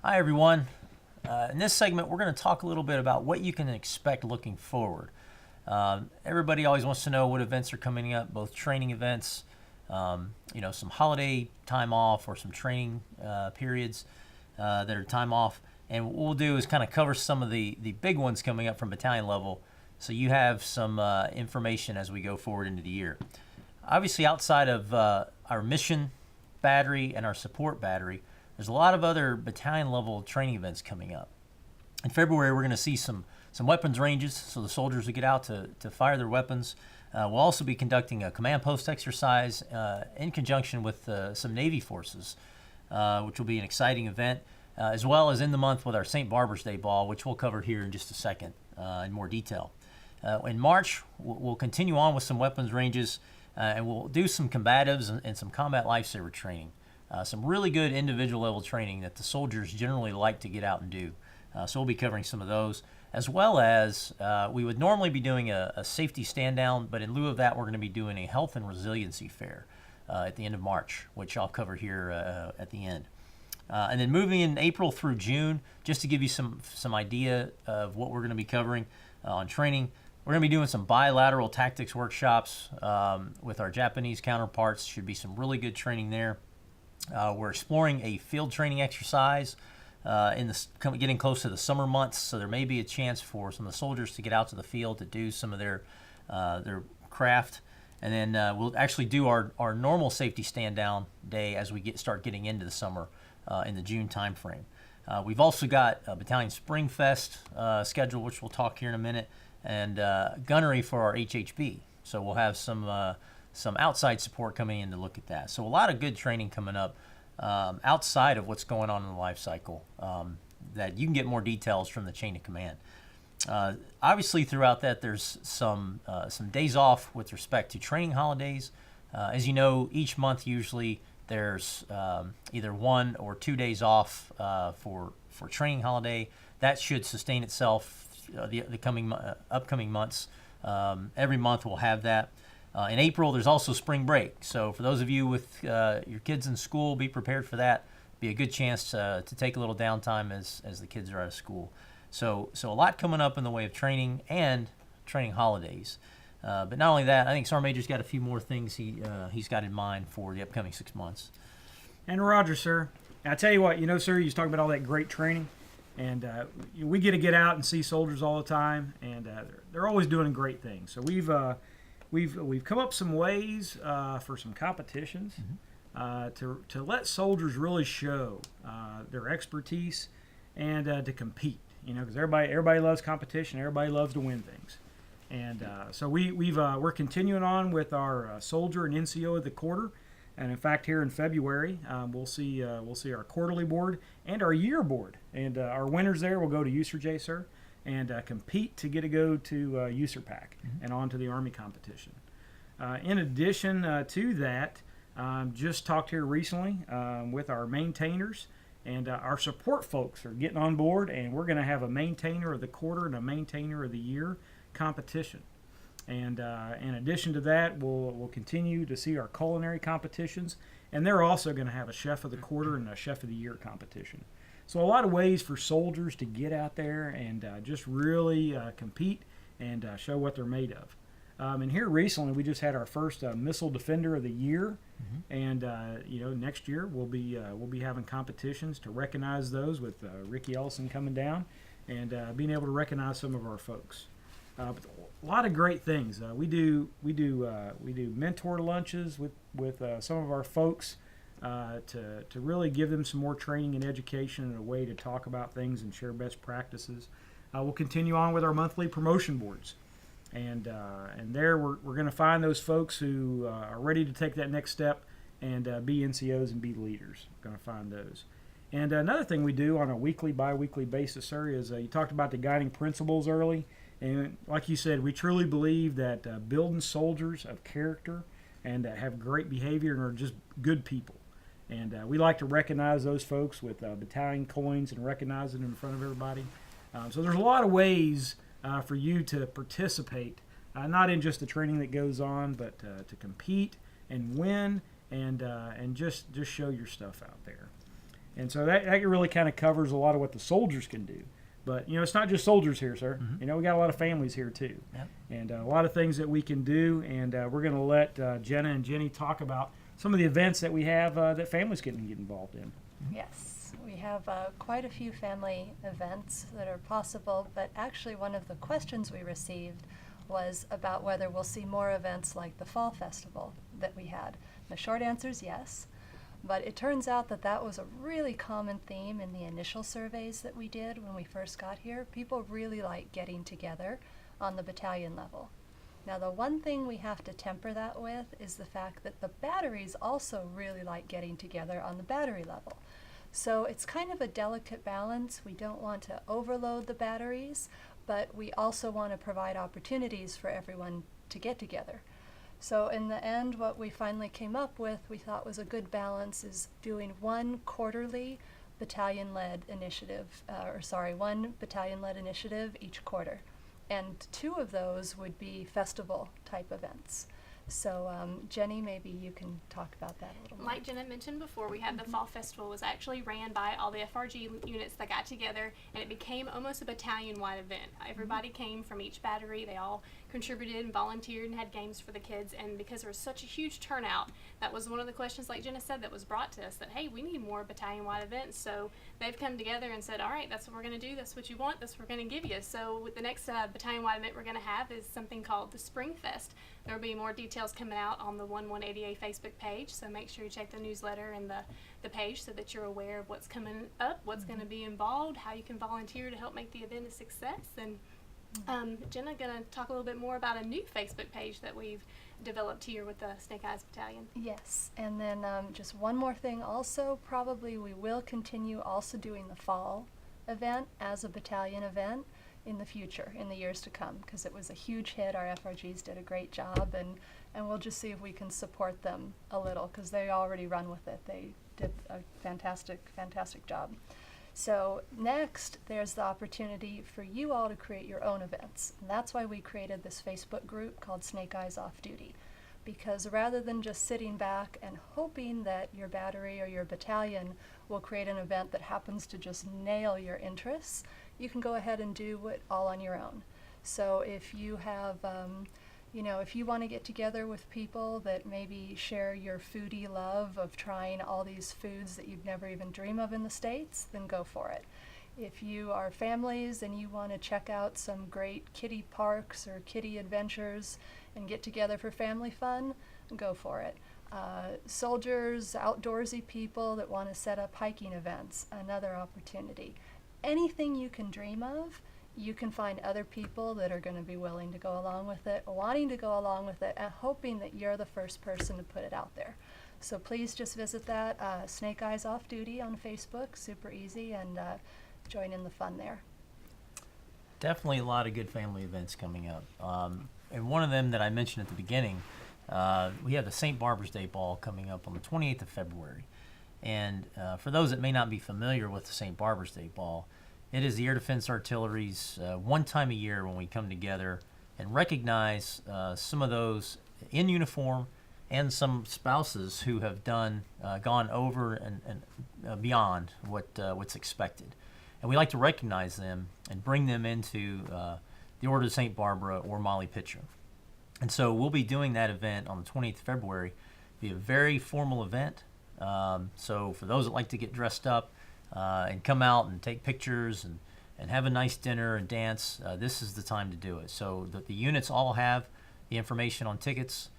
Hi, everyone. In this segment, we're going to talk a little bit about what you can expect looking forward. Everybody always wants to know what events are coming up, both training events, some holiday time off or some training periods that are time off. And what we'll do is kind of cover some of the big ones coming up from battalion level so you have some information as we go forward into the year. Obviously, outside of our mission battery and our support battery, there's a lot of other battalion level training events coming up. In February, we're going to see some weapons ranges, so the soldiers will get out to fire their weapons. We'll also be conducting a command post exercise in conjunction with some Navy forces, which will be an exciting event, as well as in the month with our St. Barbara's Day Ball, which we'll cover here in just a second in more detail. In March, we'll continue on with some weapons ranges, and we'll do some combatives and some combat lifesaver training. Some really good individual level training that the soldiers generally like to get out and do. So we'll be covering some of those, as well as we would normally be doing a safety stand down, but in lieu of that, we're going to be doing a health and resiliency fair at the end of March, which I'll cover here at the end. And then moving in April through June, just to give you some idea of what we're going to be covering on training, we're going to be doing some bilateral tactics workshops with our Japanese counterparts. Should be some really good training there. We're exploring a field training exercise getting close to the summer months, so there may be a chance for some of the soldiers to get out to the field to do some of their craft. And then we'll actually do our normal safety stand down day as we start getting into the summer in the June time frame. We've also got a Battalion Spring Fest schedule, which we'll talk here in a minute, and gunnery for our HHB. So we'll have some outside support coming in to look at that. So a lot of good training coming up outside of what's going on in the life cycle that you can get more details from the chain of command. Obviously, throughout that, there's some days off with respect to training holidays. As you know, each month usually there's either 1 or 2 days off for training holiday. That should sustain itself the upcoming months. Every month we'll have that. In April, there's also spring break. So for those of you with your kids in school, be prepared for that. Be a good chance to take a little downtime as the kids are out of school. So a lot coming up in the way of training and training holidays. But not only that, I think Sergeant Major's got a few more things he's got in mind for the upcoming 6 months. And Roger, sir. I tell you what, sir, you was talking about all that great training, and we get out and see soldiers all the time, and they're always doing great things. So we've come up some ways for some competitions to let soldiers really show their expertise and to compete. Because everybody loves competition, everybody loves to win things. And so we're continuing on with our soldier and NCO of the quarter, and in fact here in February we'll see our quarterly board and our year board, and our winners there will go to USERJ, sir, and compete to get to go to USERPAC and on to the Army competition. In addition to that, just talked here recently with our maintainers. And our support folks are getting on board, and we're going to have a maintainer of the quarter and a maintainer of the year competition. And in addition to that, we'll continue to see our culinary competitions, and they're also going to have a chef of the quarter and a chef of the year competition. So a lot of ways for soldiers to get out there and just really compete and show what they're made of. And here recently, we just had our first Missile Defender of the Year, and next year we'll be having competitions to recognize those with Ricky Ellison coming down and being able to recognize some of our folks. But a lot of great things. We do mentor lunches with some of our folks to really give them some more training and education and a way to talk about things and share best practices. We'll continue on with our monthly promotion boards. And there we're going to find those folks who are ready to take that next step and be NCOs and be leaders. We're going to find those. And another thing we do on a weekly, bi-weekly basis, sir, is you talked about the guiding principles early. And like you said, we truly believe that building soldiers of character and that have great behavior and are just good people. And we like to recognize those folks with battalion coins and recognize them in front of everybody. So there's a lot of ways for you to participate, not in just the training that goes on, but to compete and win and just show your stuff out there. And so that really kind of covers a lot of what the soldiers can do. But, it's not just soldiers here, sir. We got a lot of families here, too. Yep. And a lot of things that we can do. And we're going to let Jenna and Jenny talk about some of the events that we have that families can get involved in. Yes, we have quite a few family events that are possible, but actually one of the questions we received was about whether we'll see more events like the Fall Festival that we had. The short answer is yes. But it turns out that that was a really common theme in the initial surveys that we did when we first got here. People really like getting together on the battalion level. Now, the one thing we have to temper that with is the fact that the batteries also really like getting together on the battery level. So it's kind of a delicate balance. We don't want to overload the batteries, but we also want to provide opportunities for everyone to get together. So in the end, what we finally came up with, we thought was a good balance, is doing one quarterly battalion-led initiative, one battalion-led initiative each quarter. And 2 of those would be festival-type events. So Jenny, maybe you can talk about that a little more. Like Jenna mentioned before, we had the Fall Festival was actually ran by all the FRG units that got together, and it became almost a battalion-wide event. Everybody came from each battery. They all contributed and volunteered and had games for the kids, and because there was such a huge turnout, that was one of the questions, like Jenna said, that was brought to us, that hey, we need more battalion-wide events. So they've come together and said, all right, that's what we're going to do, that's what you want, that's what we're going to give you. So with the next battalion-wide event we're going to have is something called the Spring Fest. There will be more details coming out on the 118A Facebook page, so make sure you check the newsletter and the page so that you're aware of what's coming up, what's going to be involved, how you can volunteer to help make the event a success. And Jenna going to talk a little bit more about a new Facebook page that we've developed here with the Snake Eyes Battalion. Yes, and then just one more thing also, probably we will continue also doing the fall event as a battalion event in the future, in the years to come, because it was a huge hit. Our FRGs did a great job, and we'll just see if we can support them a little, because they already run with it. They did a fantastic job. So next, there's the opportunity for you all to create your own events. And that's why we created this Facebook group called Snake Eyes Off Duty. Because rather than just sitting back and hoping that your battery or your battalion will create an event that happens to just nail your interests, you can go ahead and do it all on your own. So if you have, if you want to get together with people that maybe share your foodie love of trying all these foods that you'd never even dream of in the States, then go for it. If you are families and you want to check out some great kiddie parks or kiddie adventures and get together for family fun, go for it. Soldiers, outdoorsy people that want to set up hiking events, another opportunity. Anything you can dream of, you can find other people that are going to be willing to go along with it, wanting to go along with it, and hoping that you're the first person to put it out there. So please just visit that, Snake Eyes Off Duty on Facebook, super easy, and join in the fun there. Definitely a lot of good family events coming up. And one of them that I mentioned at the beginning, we have the St. Barbara's Day Ball coming up on the 28th of February. And for those that may not be familiar with the St. Barbara's Day Ball, it is the Air Defense Artillery's one time a year when we come together and recognize some of those in uniform and some spouses who have gone over and beyond what's expected. And we like to recognize them and bring them into the Order of St. Barbara or Molly Pitcher. And so we'll be doing that event on the 28th of February. It'll be a very formal event. So for those that like to get dressed up and come out and take pictures and have a nice dinner and dance, this is the time to do it. So the units all have the information on tickets.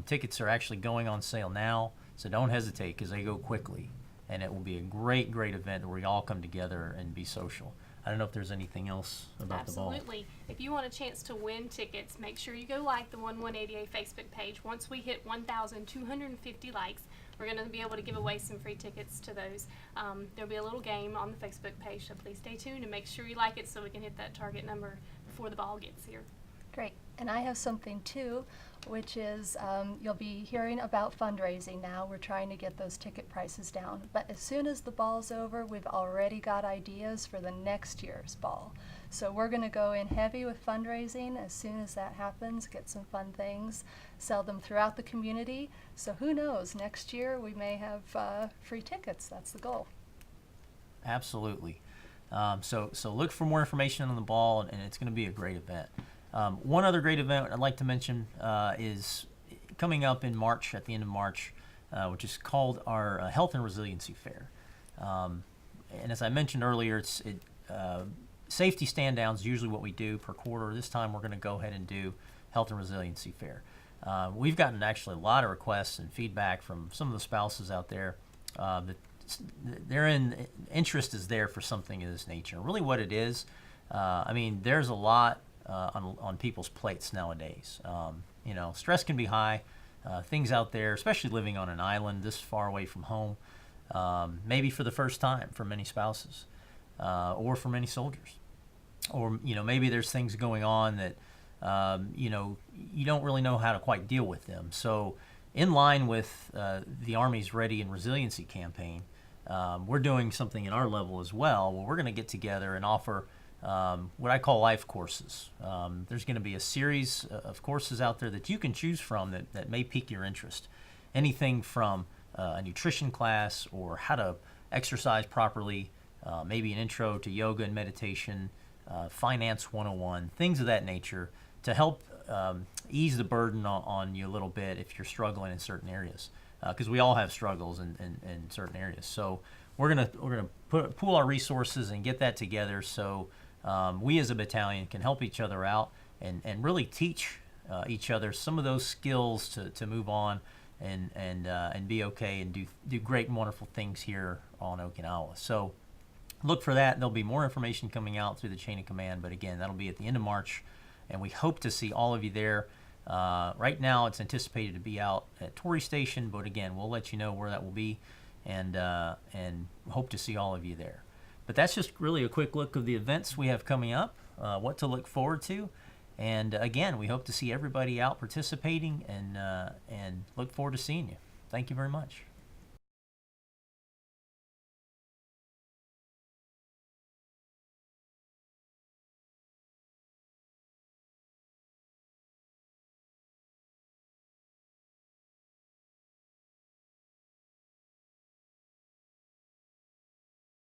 Tickets are actually going on sale now, so don't hesitate because they go quickly. And it will be a great, great event where we all come together and be social. I don't know if there's anything else about the ball. Absolutely. If you want a chance to win tickets, make sure you go like the 118A Facebook page. Once we hit 1,250 likes, we're going to be able to give away some free tickets to those. There'll be a little game on the Facebook page, so please stay tuned and make sure you like it so we can hit that target number before the ball gets here. Great. And I have something too, which is you'll be hearing about fundraising now. We're trying to get those ticket prices down. But as soon as the ball's over, we've already got ideas for the next year's ball. So we're going to go in heavy with fundraising as soon as that happens, get some fun things, sell them throughout the community. So who knows, next year we may have free tickets. That's the goal. Absolutely. So look for more information on the ball, and it's going to be a great event. One other great event I'd like to mention is coming up in March, at the end of March, which is called our Health and Resiliency Fair. And as I mentioned earlier, safety stand downs is usually what we do per quarter. This time we're going to go ahead and do Health and Resiliency Fair. We've gotten actually a lot of requests and feedback from some of the spouses out there that interest is there for something of this nature. Really what it is, there's a lot on people's plates nowadays. Stress can be high. Things out there, especially living on an island this far away from home, maybe for the first time for many spouses or for many soldiers. Or, maybe there's things going on that, you don't really know how to quite deal with them. So in line with the Army's Ready and Resiliency campaign, we're doing something in our level as well, where we're going to get together and offer what I call life courses. There's going to be a series of courses out there that you can choose from that may pique your interest. Anything from a nutrition class or how to exercise properly, maybe an intro to yoga and meditation, finance 101, things of that nature to help ease the burden on you a little bit if you're struggling in certain areas. Because we all have struggles in certain areas. So we're gonna pool our resources and get that together so we as a battalion can help each other out and really teach each other some of those skills to move on and be okay and do great and wonderful things here on Okinawa. So look for that. There'll be more information coming out through the chain of command, but again, that'll be at the end of March, and we hope to see all of you there. Right now, it's anticipated to be out at Torrey Station, but again, we'll let you know where that will be, and hope to see all of you there. But that's just really a quick look of the events we have coming up, what to look forward to, and again, we hope to see everybody out participating, and look forward to seeing you. Thank you very much.